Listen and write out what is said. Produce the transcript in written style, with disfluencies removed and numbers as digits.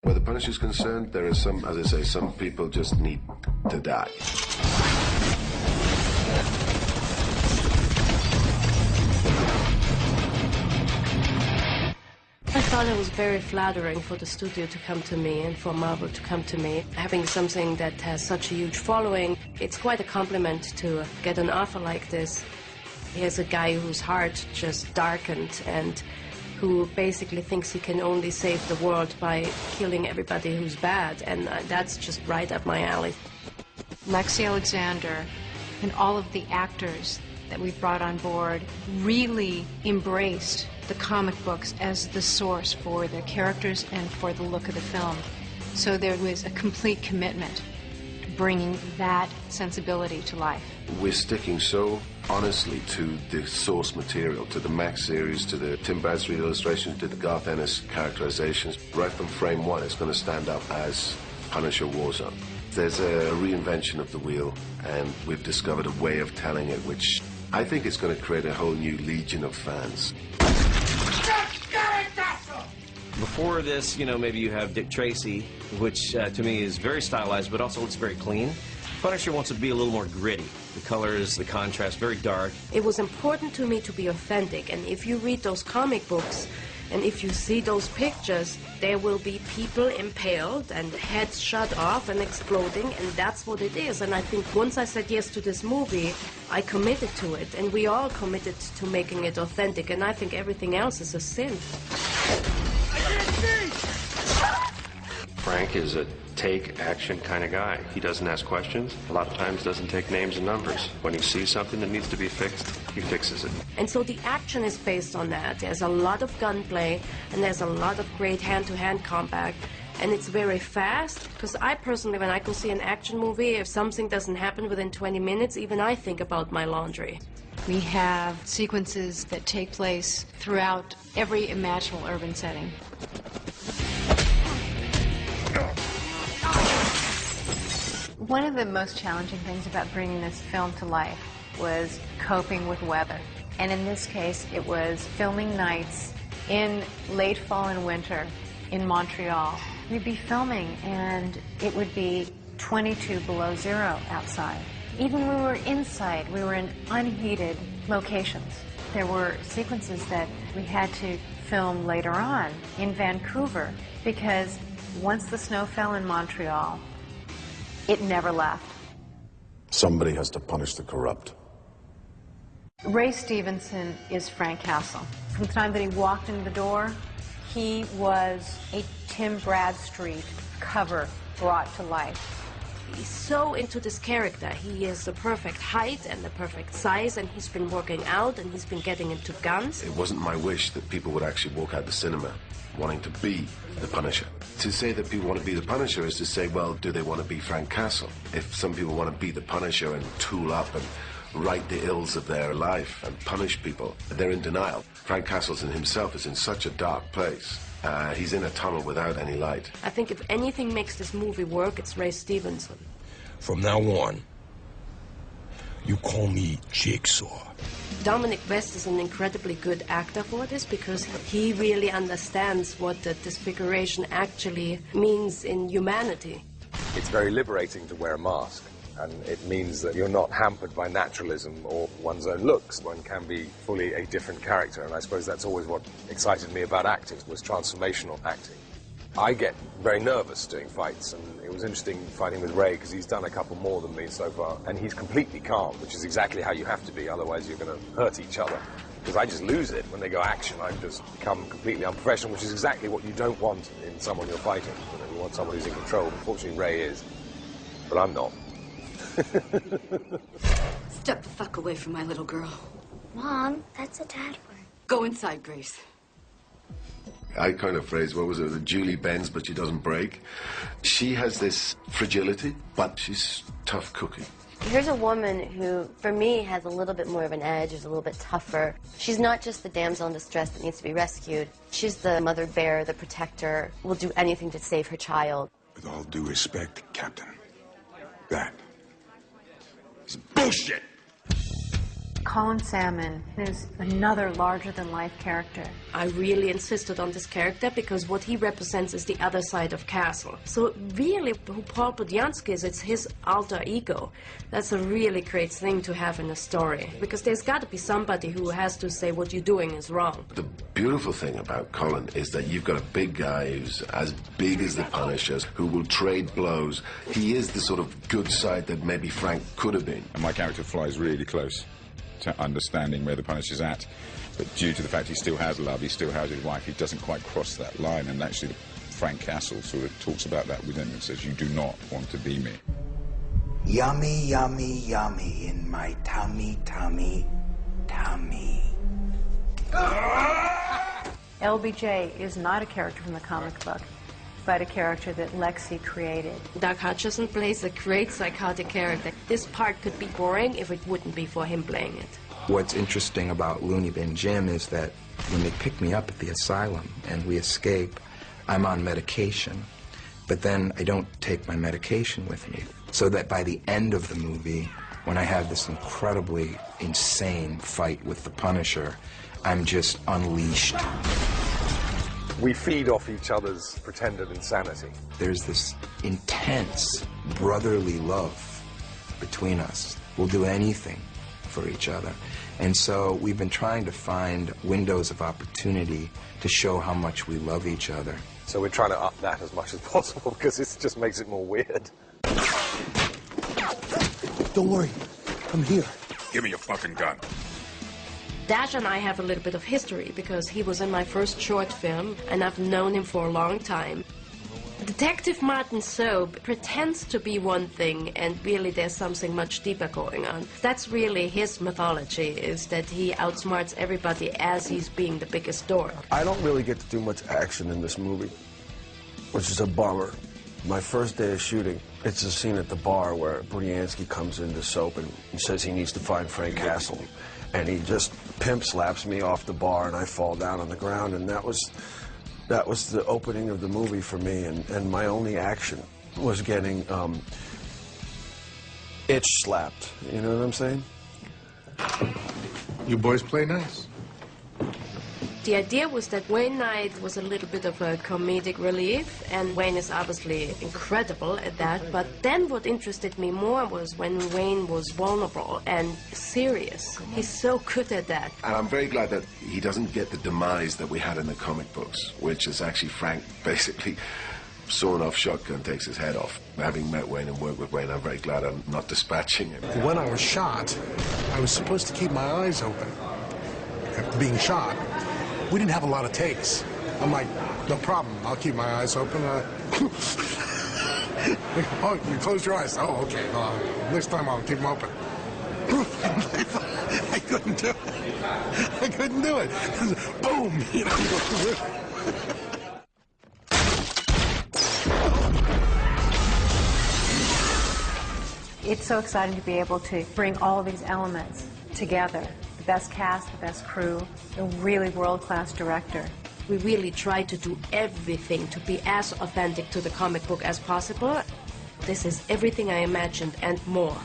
Where the Punisher is concerned, there are some, as I say, some people just need to die. I thought it was very flattering for the studio to come to me and for Marvel to come to me. Having something that has such a huge following, it's quite a compliment to get an offer like this. Here's a guy whose heart just darkened and who basically thinks he can only save the world by killing everybody who's bad, and that's just right up my alley. Lexi Alexander and all of the actors that we brought on board really embraced the comic books as the source for the characters and for the look of the film. So there was a complete commitment to bringing that sensibility to life. We're sticking so honestly to the source material, to the Max series, to the Tim Bradstreet illustrations, to the Garth Ennis characterizations. Right from frame one, it's going to stand up as Punisher Warzone. There's a reinvention of the wheel, and we've discovered a way of telling it, which I think is going to create a whole new legion of fans. Before this, you know, maybe you have Dick Tracy, which to me is very stylized, but also looks very clean. Punisher wants to be a little more gritty. The colors, the contrast, very dark. It was important to me to be authentic, and if you read those comic books, and if you see those pictures, there will be people impaled and heads shot off and exploding, and that's what it is. And I think once I said yes to this movie, I committed to it, and we all committed to making it authentic, and I think everything else is a sin. Frank is a take action kind of guy. He doesn't ask questions. A lot of times doesn't take names and numbers. When he sees something that needs to be fixed, he fixes it. And so the action is based on that. There's a lot of gunplay, and there's a lot of great hand-to-hand combat. And it's very fast, because I personally, when I go see an action movie, if something doesn't happen within 20 minutes, even I think about my laundry. We have sequences that take place throughout every imaginable urban setting. One of the most challenging things about bringing this film to life was coping with weather. And in this case, it was filming nights in late fall and winter in Montreal. We'd be filming and it would be 22 below zero outside. Even when we were inside, we were in unheated locations. There were sequences that we had to film later on in Vancouver because once the snow fell in Montreal, it never left. Somebody has to punish the corrupt. Ray Stevenson is Frank Castle. From the time that he walked in the door, he was a Tim Bradstreet cover brought to life. He's so into this character. He is the perfect height and the perfect size, and he's been working out and he's been getting into guns. It wasn't my wish that people would actually walk out the cinema wanting to be the Punisher. To say that people want to be the Punisher is to say, well, do they want to be Frank Castle? If some people want to be the Punisher and tool up and right the ills of their life and punish people, they're in denial. Frank Castleton himself is in such a dark place. He's in a tunnel without any light. I think if anything makes this movie work, it's Ray Stevenson. From now on, you call me Jigsaw. Dominic West is an incredibly good actor for this because he really understands what the disfiguration actually means in humanity. It's very liberating to wear a mask, and it means that you're not hampered by naturalism or one's own looks. One can be fully a different character, and I suppose that's always what excited me about acting, was transformational acting. I get very nervous doing fights, and it was interesting fighting with Ray because he's done a couple more than me so far, and he's completely calm, which is exactly how you have to be, otherwise you're going to hurt each other. Because I just lose it when they go action. I just become completely unprofessional, which is exactly what you don't want in someone you're fighting. You want someone who's in control. Unfortunately, Ray is, but I'm not. Step the fuck away from my little girl. Mom, that's a dad word. Go inside, Grace. I kind of phrase, what was it, Julie bends but she doesn't break. She has this fragility, but she's tough cookie. Here's a woman who, for me, has a little bit more of an edge, is a little bit tougher. She's not just the damsel in distress that needs to be rescued. She's the mother bear, the protector, will do anything to save her child. With all due respect, Captain, that is bullshit! Colin Salmon is another larger-than-life character. I really insisted on this character because what he represents is the other side of Castle. So really, who Paul Budiansky is, it's his alter ego. That's a really great thing to have in a story, because there's got to be somebody who has to say what you're doing is wrong. The beautiful thing about Colin is that you've got a big guy who's as big as the Punishers, who will trade blows. He is the sort of good side that maybe Frank could have been. And my character flies really close to understanding where the Punisher's at, but due to the fact he still has love, he still has his wife, he doesn't quite cross that line, and actually Frank Castle sort of talks about that with him and says, you do not want to be me. Yummy, yummy, yummy in my tummy, tummy, tummy. LBJ is not a character from the comic book, but a character that Lexi created. Doug Hutchison plays a great psychotic character. This part could be boring if it wouldn't be for him playing it. What's interesting about Looney Bin Jim is that when they pick me up at the asylum and we escape, I'm on medication, but then I don't take my medication with me. So that by the end of the movie, when I have this incredibly insane fight with the Punisher, I'm just unleashed. We feed off each other's pretended insanity. There's this intense brotherly love between us. We'll do anything for each other. And so we've been trying to find windows of opportunity to show how much we love each other. So we're trying to up that as much as possible because it just makes it more weird. Don't worry. I'm here. Give me your fucking gun. Dash and I have a little bit of history because he was in my first short film and I've known him for a long time. Detective Martin Soap pretends to be one thing and really there's something much deeper going on. That's really his mythology, is that he outsmarts everybody as he's being the biggest dork. I don't really get to do much action in this movie, which is a bummer. My first day of shooting, it's a scene at the bar where Budiansky comes into Soap and says he needs to find Frank Castle. And he just pimp slaps me off the bar and I fall down on the ground, and that was the opening of the movie for me, and my only action was getting itch slapped. You know what I'm saying? You boys play nice. The idea was that Wayne Knight was a little bit of a comedic relief, and Wayne is obviously incredible at that, but then what interested me more was when Wayne was vulnerable and serious. He's so good at that. And I'm very glad that he doesn't get the demise that we had in the comic books, which is actually Frank basically sawing off shotgun takes his head off. Having met Wayne and worked with Wayne, I'm very glad I'm not dispatching him. When I was shot, I was supposed to keep my eyes open. After being shot, we didn't have a lot of takes. I'm like, no problem, I'll keep my eyes open. Oh, you closed your eyes. Oh, okay. Next time I'll keep them open. I couldn't do it. I couldn't do it. Boom! You know. It's so exciting to be able to bring all of these elements together. The best cast, the best crew, a really world-class director. We really try to do everything to be as authentic to the comic book as possible. This is everything I imagined and more.